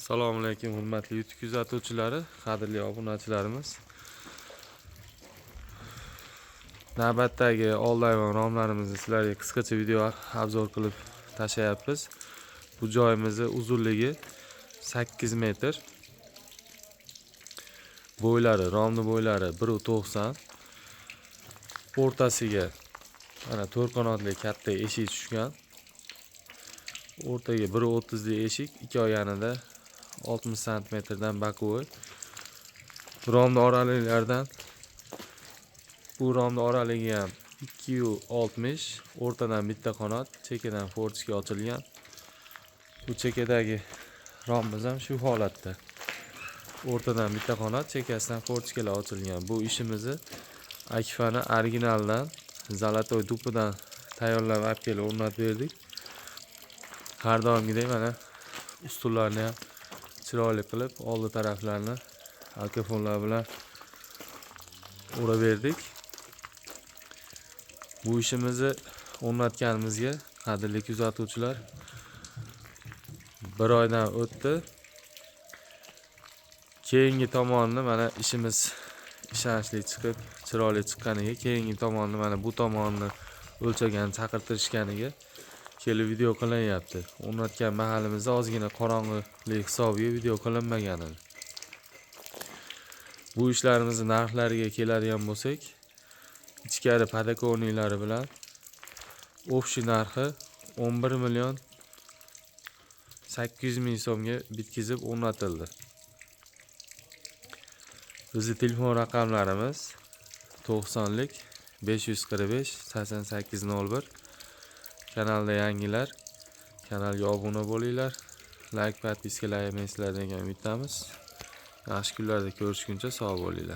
Assalomu alaykum hurmatli YouTube kuzatuvchilari, qadrli obunachilarimiz. Navbatdagi oldi-ayvon romlarimizni sizlarga qisqacha video obzor qilib tashlayapmiz. Bu joyimizning uzunligi 8 metr. Bo'ylari, romni bo'ylari 1.90. O'rtasiga mana 4 qanotli katta eshik tushgan. O'rtaga 1.30 li eshik, ikki oyanida 60 cm dan bakovoy. Romni oraliklaridan bu romni oraligi ham 2.60, o'rtadan bitta qanot, chekkadan fortishga ochilgan. Bu chekkadagi romimiz ham shu holatda. O'rtadan bitta qanot, chekkasidan fortishkalar ochilgan. Bu ishimizni Akifani originaldan Zalatoy dupidan tayyorlab olib kelib o'rnatib berdik. Har doimgidek mana ustunlarni ham chiroyli qilib, oldi taraflarni alkafonlar bilan uraverdik. Bu ishimizni o'rnatganimizga qadrli kuzatuvchilar 1 oydan o'tdi. Keyingi tomonini mana ishimiz ishonchli chiqib, chiroyli chiqqaniga, keyingi tomonini mana bu tomonni o'lchagan, chaqirtirishganiga kelib video qilinyapti. O'rnatgan mahalimizda ozgina qorong'ilik hisobiga video qilinmagan edi. Bu ishlarimizni narxlariga keladigan bo'lsak, ichkari podakorniklari bilan общий narxi 11 million 800 ming so'mga bitkizib o'rnatildi. Bizning telefon raqamlarimiz 90lik 545 8801. Kanalda yangilar, kanalga obuna bo'linglar. Like, podpiskalar yemeysizlar degan umiddamiz. Yaxshi kunlarda ko'rishguncha sog' bo'linglar.